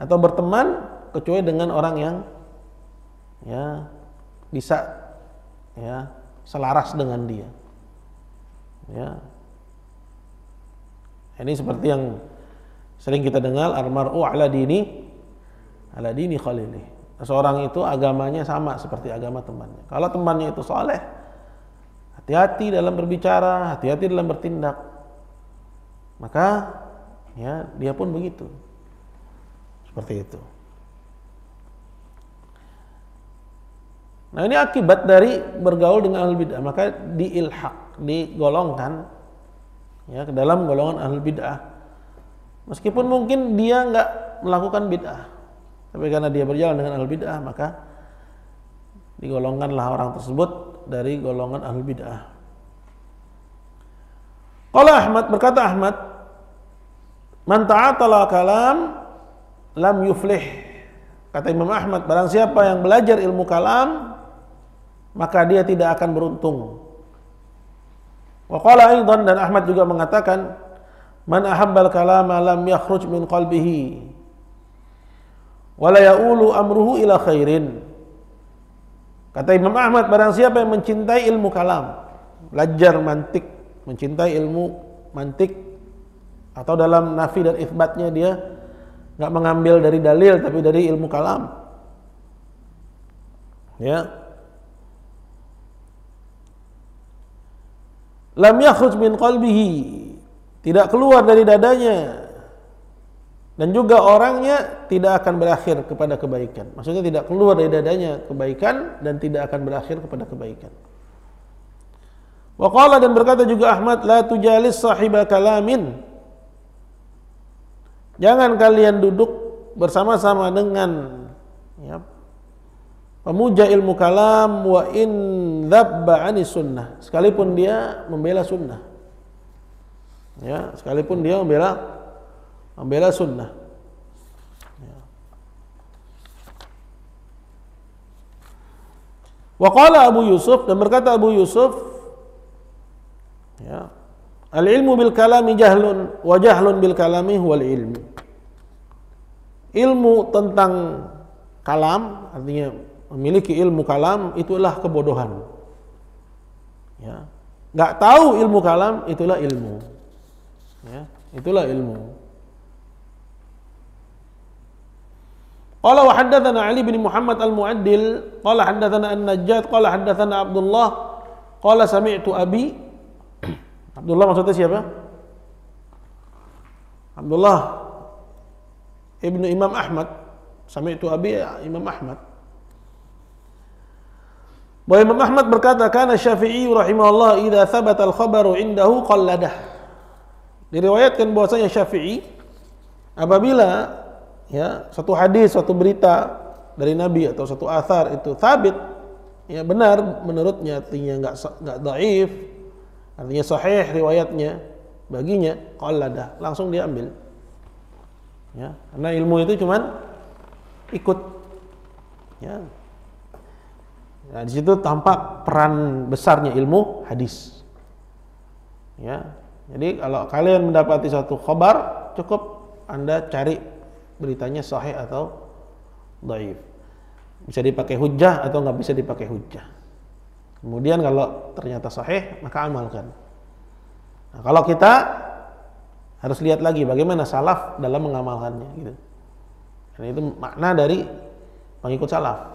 atau berteman kecuali dengan orang yang ya bisa ya selaras dengan dia. Ya. Ini seperti yang sering kita dengar, al-mar'u ala dini khalilih. Seorang itu agamanya sama seperti agama temannya. Kalau temannya itu soleh, hati-hati dalam berbicara, hati-hati dalam bertindak, maka ya dia pun begitu. Seperti itu. Nah, ini akibat dari bergaul dengan ahlul bid'ah, maka diilhaq, digolongkan ya ke dalam golongan ahlul bid'ah. Meskipun mungkin dia nggak melakukan bid'ah, tapi karena dia berjalan dengan ahlul bid'ah, maka digolongkanlah orang tersebut dari golongan ahlul bid'ah. Qala Ahmad, berkata Ahmad, man ta'atala kalam lam yuflih. Kata Imam Ahmad, barang siapa yang belajar ilmu kalam, maka dia tidak akan beruntung. Wa qala aidan, dan Ahmad juga mengatakan, man ahabbal kalama lam yakhruj min qalbihi wala ya'ulu amruhu ila khairin. Kata Imam Ahmad, barang siapa yang mencintai ilmu kalam, belajar mantik, mencintai ilmu mantik, atau dalam nafi dan itsbatnya dia nggak mengambil dari dalil tapi dari ilmu kalam, ya, lam yakhruj min qalbihi, tidak keluar dari dadanya, Dan juga orangnya tidak akan berakhir kepada kebaikan. Maksudnya tidak keluar dari dadanya kebaikan dan tidak akan berakhir kepada kebaikan. Wa qala, dan berkata juga Ahmad, la tujalis sahiba kalamin. Jangan kalian duduk bersama-sama dengan ya, pemuja ilmu kalam, wa in dzabba 'ani sunnah, sekalipun dia membela sunnah. Ya, sekalipun dia membela sunnah. Ya. Wa qala Abu Yusuf, dan berkata Abu Yusuf, ya, al-ilmu bil kalami jahlun wa jahlun bil kalami huwal ilmu. Ilmu tentang kalam, artinya memiliki ilmu kalam, itulah kebodohan. Ya. Enggak tahu ilmu kalam, itulah ilmu. Ya, itulah ilmu. Qala wa haddatsana Ali bin Muhammad al-Mu'addil, qala haddatsana An-Najjad, qala haddatsana Abdullah, qala sami'tu abi. Abdullah maksudnya siapa? Abdullah ibnu Imam Ahmad. Sami'tu abi Imam Ahmad. Bahwa Imam Ahmad berkata, kana Syafi'i rahimahullah idza thabata al-khabaru indahu qalladah. Diriwayatkan bahwasanya Syafi'i apabila ya satu hadis, suatu berita dari Nabi atau satu athar itu sabit, ya benar menurutnya, artinya enggak dhaif, artinya sahih riwayatnya baginya, qalladah, langsung diambil. Ya, karena ilmu itu cuman ikut. Ya. Nah, di situ tampak peran besarnya ilmu hadis. Ya. Jadi kalau kalian mendapati satu khabar, cukup Anda cari beritanya sahih atau dhaif. Bisa dipakai hujjah atau nggak bisa dipakai hujjah. Kemudian kalau ternyata sahih, maka amalkan. Nah, kalau kita harus lihat lagi bagaimana salaf dalam mengamalkannya, gitu. Karena itu makna dari pengikut salaf.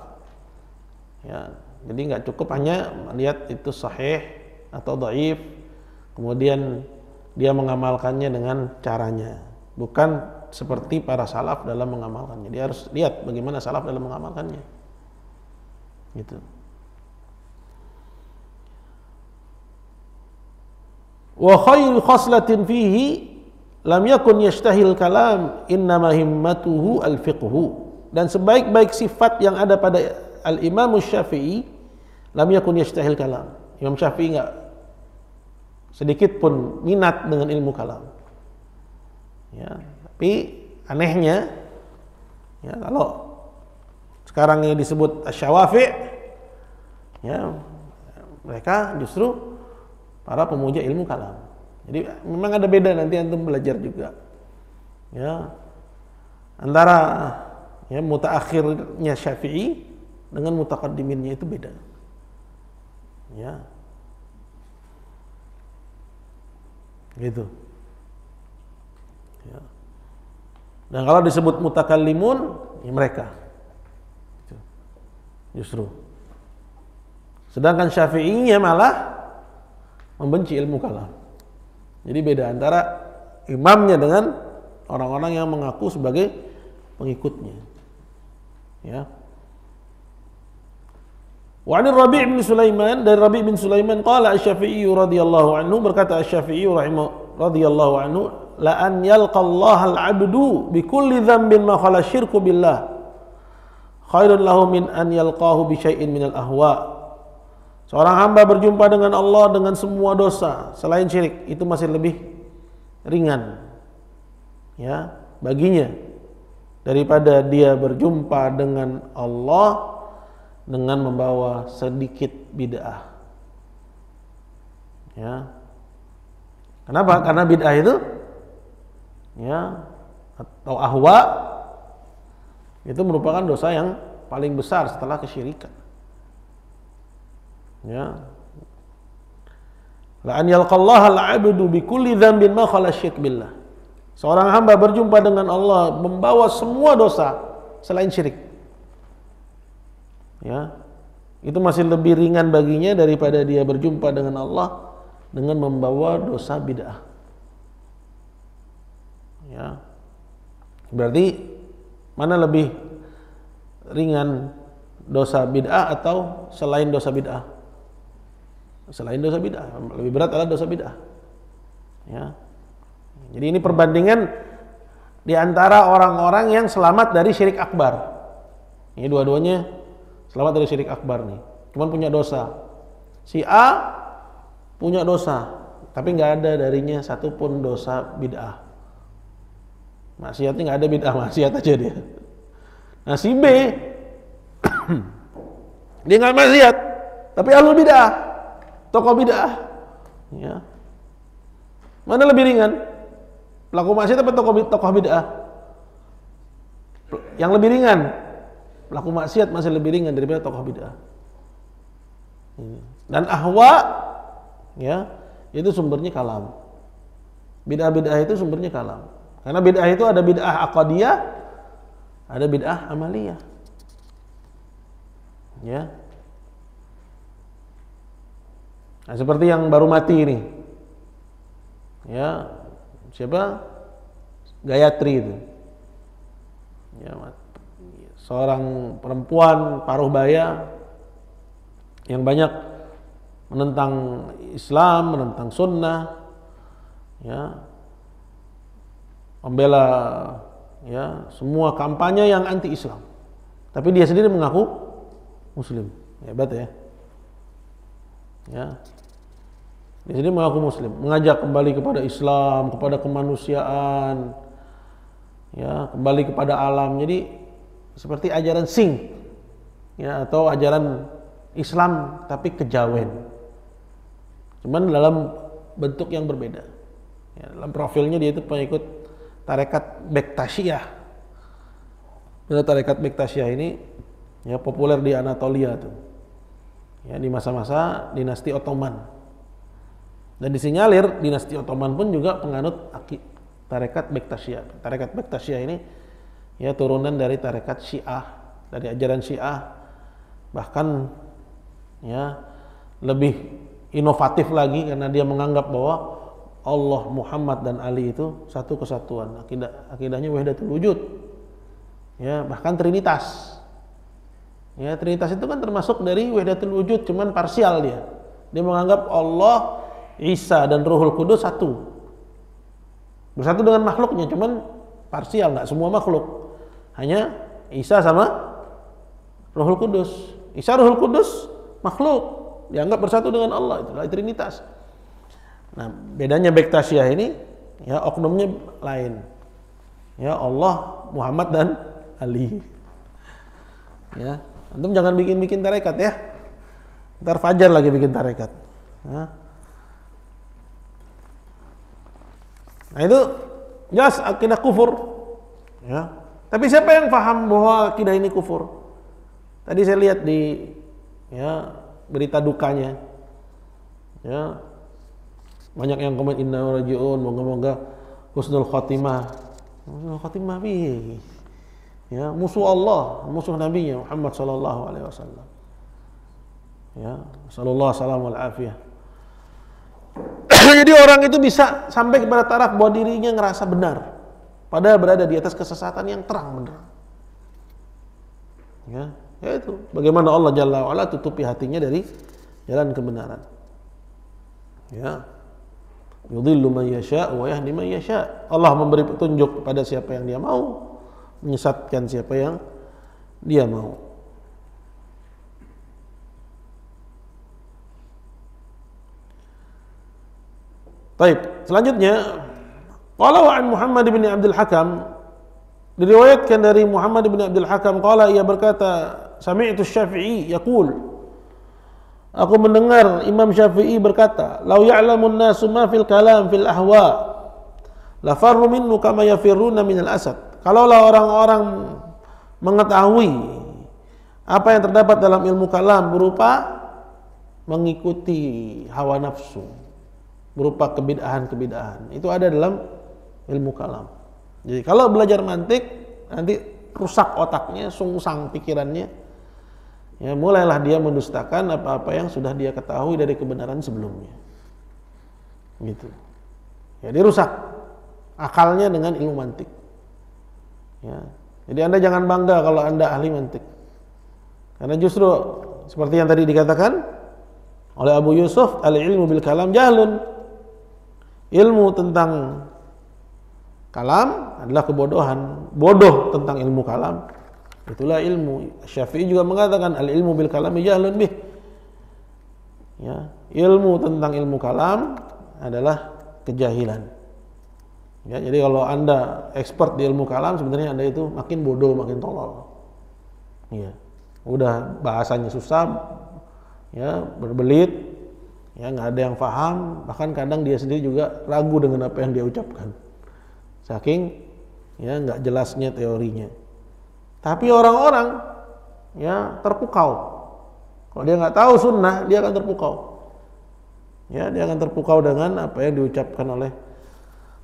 Ya, jadi nggak cukup hanya melihat itu sahih atau dhaif, kemudian dia mengamalkannya dengan caranya, bukan seperti para salaf dalam mengamalkannya. Dia harus lihat bagaimana salaf dalam mengamalkannya, gitu. Wa khairu khaslatin fihi lam yakun yashtahil kalam innama himmatuhu al-fiqhu. Dan sebaik-baik sifat yang ada pada al-Imam Syafi'i, lam yakun yashtahil kalam. Imam Syafi'i enggak sedikit pun minat dengan ilmu kalam. Ya, tapi anehnya ya, kalau sekarang ini disebut asy-Syawafi', ya mereka justru para pemuja ilmu kalam. Jadi memang ada beda, nanti antum belajar juga. Ya, antara ya mutaakhirnya Syafi'i dengan mutaqaddiminnya itu beda. Ya. Gitu. Ya. Dan kalau disebut mutakallimun, ya mereka. Gitu. Justru. Sedangkan Syafi'inya malah membenci ilmu kalam. Jadi beda antara imamnya dengan orang-orang yang mengaku sebagai pengikutnya. Ya. Wa 'an Rabi' bin Sulaiman, dari Rabi' bin Sulaiman, qala Asy-Syafi'i radhiyallahu anhu, berkata Asy-Syafi'i radhiyallahu anhu, la an yalqallaha al-'abdu bi kulli dhanbin ma khala syirku billah khairun lahu min an yalqahu bi syai'in minal ahwa. Seorang hamba berjumpa dengan Allah dengan semua dosa selain syirik, itu masih lebih ringan ya baginya daripada dia berjumpa dengan Allah dengan membawa sedikit bid'ah. Ya. Kenapa? Karena bid'ah itu ya atau ahwa itu merupakan dosa yang paling besar setelah kesyirikan. Ya. La an yalqallaha al-'abdu bi kulli dhanbin ma khala syirk billah. Seorang hamba berjumpa dengan Allah membawa semua dosa selain syirik. Ya. Itu masih lebih ringan baginya daripada dia berjumpa dengan Allah dengan membawa dosa bid'ah. Ya. Berarti mana lebih ringan, dosa bid'ah atau selain dosa bid'ah? Selain dosa bid'ah, lebih berat adalah dosa bid'ah. Ya. Jadi ini perbandingan di antara orang-orang yang selamat dari syirik akbar. Ini dua-duanya selamat dari syirik akbar nih. Cuman punya dosa. Si A punya dosa, tapi nggak ada darinya satupun dosa bid'ah. Maksiatnya nggak ada, bid'ah maksiat aja dia. Nah si B dia nggak maksiat, tapi ahlul bid'ah, tokoh bid'ah. Ya. Mana lebih ringan? Pelaku maksiat atau tokoh bid'ah? Yang lebih ringan, pelaku maksiat masih lebih ringan daripada tokoh bid'ah. Dan ahwa, ya, itu sumbernya kalam. Bid'ah-bid'ah itu sumbernya kalam. Karena bid'ah itu ada bid'ah aqdiyah, ada bid'ah amaliyah. Ya. Nah, seperti yang baru mati ini. Ya, siapa? Gayatri itu. Ya, seorang perempuan paruh baya yang banyak menentang Islam, menentang sunnah, ya, membela ya semua kampanye yang anti Islam. Tapi dia sendiri mengaku Muslim. Hebat ya. Ya. Dia sendiri mengaku Muslim, mengajak kembali kepada Islam, kepada kemanusiaan, ya, kembali kepada alam. Jadi seperti ajaran Sing, ya, atau ajaran Islam tapi kejawen. Cuman dalam bentuk yang berbeda. Ya, dalam profilnya dia itu pengikut tarekat Bektasyiyah. Tarekat Bektasyiyah ini ya populer di Anatolia tuh. Ya, di masa-masa dinasti Ottoman. Dan disinyalir dinasti Ottoman pun juga penganut tarekat Bektasyiyah. Tarekat Bektasyiyah ini ya turunan dari tarekat Syiah, dari ajaran Syiah. Bahkan ya lebih inovatif lagi karena dia menganggap bahwa Allah, Muhammad dan Ali itu satu kesatuan. Akidahnya wahdatul wujud. Ya, bahkan trinitas. Ya, trinitas itu kan termasuk dari wahdatul wujud, cuman parsial dia. Dia menganggap Allah, Isa dan Ruhul Kudus satu. Bersatu dengan makhluknya, cuman parsial, enggak semua makhluk. Hanya Isa sama Ruhul Kudus. Isa, Ruhul Kudus makhluk, dianggap bersatu dengan Allah, itulah trinitas. Nah, bedanya Bektasyiyah ini ya oknumnya lain. Ya, Allah, Muhammad dan Ali. Ya, antum jangan bikin-bikin tarekat ya. Ntar Fajar lagi bikin tarekat. Ya. Nah, itu jelas akidah kufur. Ya. Tapi siapa yang paham bahwa akidah ini kufur? Tadi saya lihat di ya berita dukanya. Ya. Banyak yang komen inna rajiun, moga-moga husnul khotimah. Husnul khotimah piye? Ya, musuh Allah, musuh Nabi Muhammad sallallahu alaihi wasallam. Ya, sallallahu alaihi wasallam. Jadi orang itu bisa sampai kepada taraf bahwa dirinya ngerasa benar, padahal berada di atas kesesatan yang terang benerang. Ya itu bagaimana Allah Jalla wa Ala tutupi hatinya dari jalan kebenaran. Ya, yudhillu man yasha' wa yahdi man yasha'. Allah memberi petunjuk kepada siapa yang dia mau, menyesatkan siapa yang dia mau. Baik, selanjutnya qala wa an Muhammad bin Abdul Hakam, diriwayatkan dari Muhammad bin Abdul Hakam qala, ia berkata, sami'tu Syafi'i yaqul, aku mendengar Imam Syafi'i berkata, lau ya'lamun nasu ma fil kalam fil ahwa la farru minnu kama yafirruna minal asad. Kalaulah orang-orang mengetahui apa yang terdapat dalam ilmu kalam berupa mengikuti hawa nafsu, berupa kebid'ahan-kebid'ahan, itu ada dalam ilmu kalam. Jadi kalau belajar mantik nanti rusak otaknya, sungsang pikirannya. Ya, mulailah dia mendustakan apa-apa yang sudah dia ketahui dari kebenaran sebelumnya. Gitu. Ya, dia rusak akalnya dengan ilmu mantik. Ya. Jadi Anda jangan bangga kalau Anda ahli mantik. Karena justru seperti yang tadi dikatakan oleh Abu Yusuf, al-ilmu bil kalam jahlun. Ilmu tentang kalam adalah kebodohan. Bodoh tentang ilmu kalam, itulah ilmu. Syafi'i juga mengatakan al-ilmu bil kalam jahlun bih. Ya, ilmu tentang ilmu kalam adalah kejahilan. Ya, jadi kalau Anda expert di ilmu kalam, sebenarnya Anda itu makin bodoh, makin tolol. Ya, udah bahasanya susah, ya, berbelit, ya, nggak ada yang paham, bahkan kadang dia sendiri juga ragu dengan apa yang dia ucapkan, saking ya nggak jelasnya teorinya. Tapi orang-orang ya terpukau, kalau dia nggak tahu sunnah, dia akan terpukau. Ya, dia akan terpukau dengan apa yang diucapkan oleh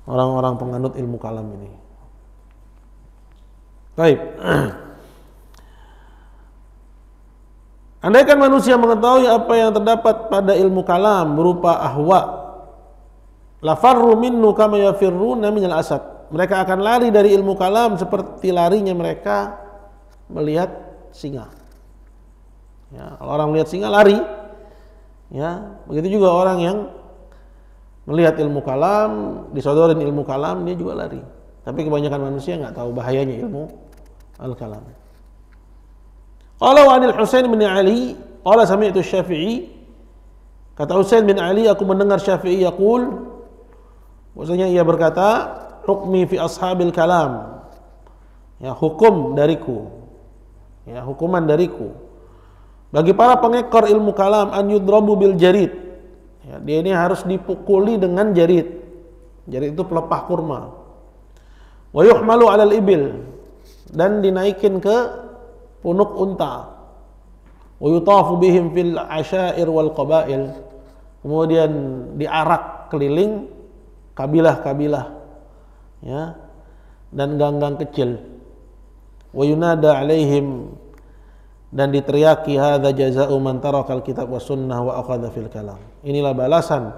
orang-orang penganut ilmu kalam ini. Baik. Andaikan manusia mengetahui apa yang terdapat pada ilmu kalam berupa ahwa, la farru minnu kama yafirruna minal asad. Mereka akan lari dari ilmu kalam seperti larinya mereka melihat singa. Ya, kalau orang melihat singa lari, ya, begitu juga orang yang melihat ilmu kalam, disodorin ilmu kalam, dia juga lari. Tapi kebanyakan manusia nggak tahu bahayanya ilmu al-kalam. Qala wa 'anil Husain bin Ali, qala sami'tu Syafi'i, kata Husain bin Ali, aku mendengar Syafi'i yaqul, maksudnya ia berkata, hukmi fi ashabil kalam, ya, hukum dariku, ya, hukuman dariku bagi para pengekor ilmu kalam, an yudrabu bil jarid. Ya, dia ini harus dipukuli dengan jarid. Jarid itu pelepah kurma. Wa yuhmalu 'alal ibil, dan dinaikin ke punuk unta. Wa yutafu bihim fil asyair wal qabail, kemudian diarak keliling kabilah-kabilah, ya, dan gang-gang kecil. Wa yunada 'alaihim, dan diteriaki, hadza jazaa'u man tarakal kitab was sunnah wa akhadha fil kalam. Inilah balasan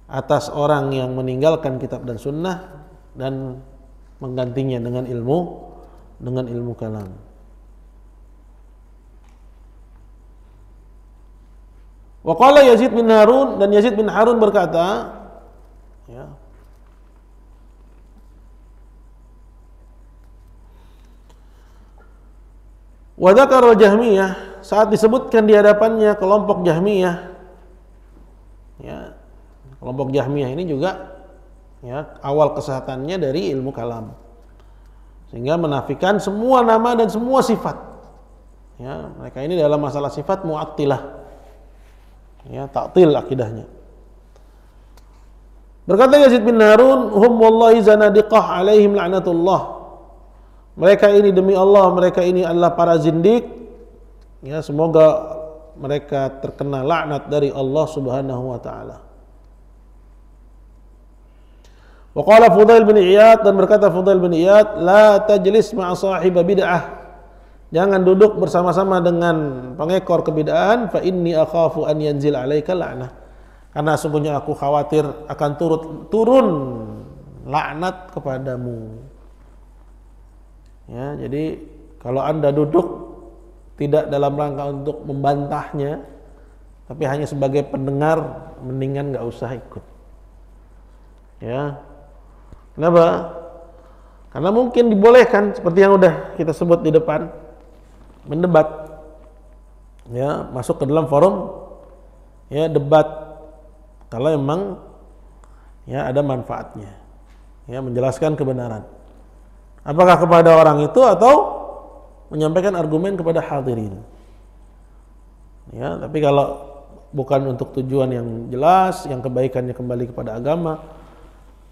atas orang yang meninggalkan kitab dan sunnah dan menggantinya dengan ilmu kalam. Wa qala Yazid bin Harun, dan Yazid bin Harun berkata, ya, wa dzakara Jahmiyah, saat disebutkan di hadapannya kelompok Jahmiyah, ya, kelompok Jahmiyah ini juga, ya, awal kesehatannya dari ilmu kalam, sehingga menafikan semua nama dan semua sifat. Ya, mereka ini dalam masalah sifat mu'attilah, ya, ta'til akidahnya. Berkata Yazid bin Harun, hum wallahi zanadiqah alaihim la'natullah. Mereka ini demi Allah, mereka ini adalah para zindik. Ya, semoga mereka terkena laknat dari Allah Subhanahu wa taala. Wa qala Fudail bin Iyad, dan berkata Fudail bin Iyad, la tajlis ma'a sahib bid'ah. Jangan duduk bersama-sama dengan pengekor kebid'ahan, fa inni akhafu an yanzil 'alaika la'nah. Karena sungguhnya aku khawatir akan turun laknat kepadamu. Ya, jadi kalau Anda duduk tidak dalam rangka untuk membantahnya, tapi hanya sebagai pendengar, mendingan nggak usah ikut. Ya, kenapa? Karena mungkin dibolehkan seperti yang udah kita sebut di depan, mendebat, ya, masuk ke dalam forum, ya, debat, kalau memang, ya, ada manfaatnya, ya, menjelaskan kebenaran. Apakah kepada orang itu atau menyampaikan argumen kepada hadirin. Ya, tapi kalau bukan untuk tujuan yang jelas, yang kebaikannya kembali kepada agama,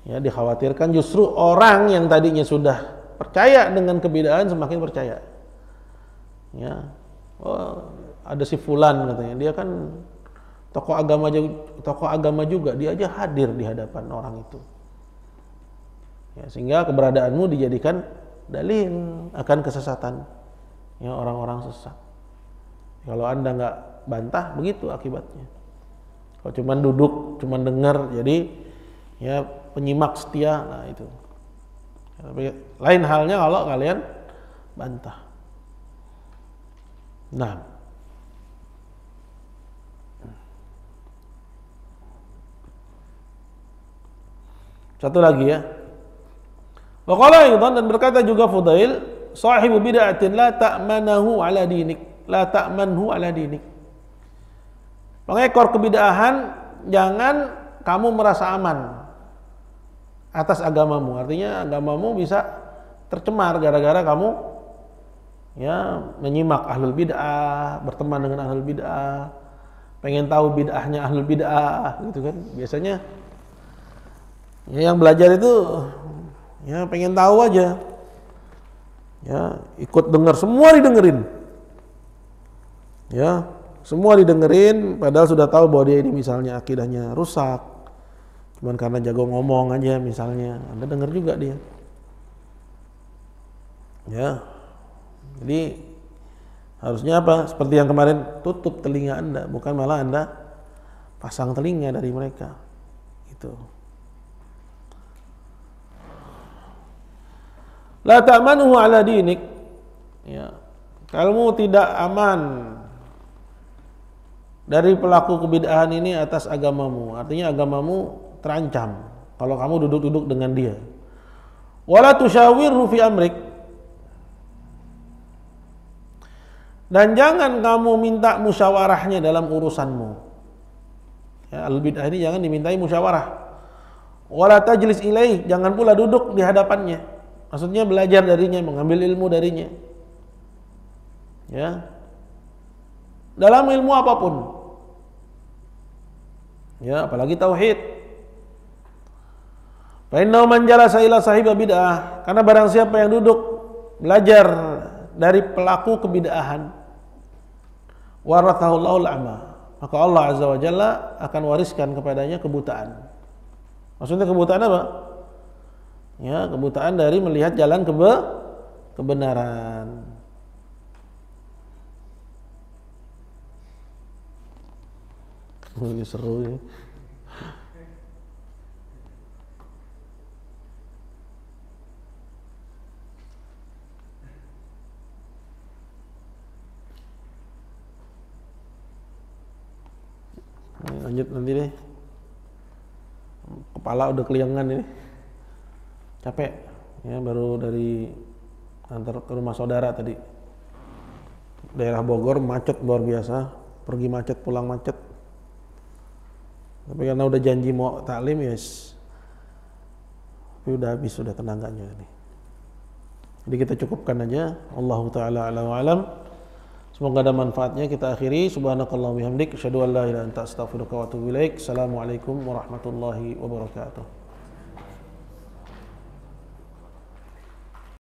ya, dikhawatirkan justru orang yang tadinya sudah percaya dengan kebid'ahan semakin percaya. Ya, oh, ada si fulan katanya, dia kan tokoh agama juga, dia aja hadir di hadapan orang itu. Ya, sehingga keberadaanmu dijadikan dalil akan kesesatan, ya, orang-orang sesat. Kalau Anda nggak bantah, begitu akibatnya. Kalau cuma duduk, cuma dengar, jadi, ya, penyimak setia, nah itu. Tapi lain halnya kalau kalian bantah. Nah, satu lagi ya. Wa qala aidan, dan berkata juga Fudail, sahibu bid'atin la ta'manahu ala dinik, la ta'manhu ala dinik. Pengekor kebid'ahan jangan kamu merasa aman atas agamamu. Artinya agamamu bisa tercemar gara-gara kamu ya menyimak ahlul bid'ah, berteman dengan ahlul bid'ah, pengen tahu bid'ahnya ahlul bid'ah gitu kan. Biasanya ya yang belajar itu ya pengen tahu aja, ya ikut dengar, semua didengerin, ya semua didengerin, padahal sudah tahu bahwa dia ini misalnya akidahnya rusak, cuman karena jago ngomong aja misalnya, Anda dengar juga dia, ya. Jadi harusnya apa? Seperti yang kemarin, tutup telinga Anda, bukan malah Anda pasang telinga dari mereka, gitu. La ta'manuhu ala dinik, ya, kamu tidak aman dari pelaku kebid'ahan ini atas agamamu. Artinya agamamu terancam kalau kamu duduk-duduk dengan dia. Wala tusyawirhu fi amrik, dan jangan kamu minta musyawarahnya dalam urusanmu. Ya, al-bid'ah ini jangan dimintai musyawarah. Wala tajlis ilaih, jangan pula duduk di hadapannya. Maksudnya belajar darinya, mengambil ilmu darinya. Ya. Dalam ilmu apapun. Ya, apalagi tauhid. Fa innahu man jalasa ila sahibi bid'ah, karena barang siapa yang duduk belajar dari pelaku kebid'ahan, warathahu Allahul a'ma, maka Allah Azza wa Jalla akan wariskan kepadanya kebutaan. Maksudnya kebutaan apa? Ya, kebutaan dari melihat jalan kebenaran. Ini seru ya. Lanjut nanti deh. Kepala udah keliangan ini. Capek ya, baru dari antar ke rumah saudara tadi, daerah Bogor macet luar biasa, pergi macet pulang macet, tapi karena udah janji mau taklim yes, tapi udah habis sudah tenaganya ini. Jadi kita cukupkan aja. Allahu ta'ala a'lam wa a'lam. Semoga ada manfaatnya. Kita akhiri. Subhanakallahumma bihamdik, asyhadu an la ilaha illa anta, astaghfiruka wa atubu ilaik. Assalamualaikum warahmatullahi wabarakatuh.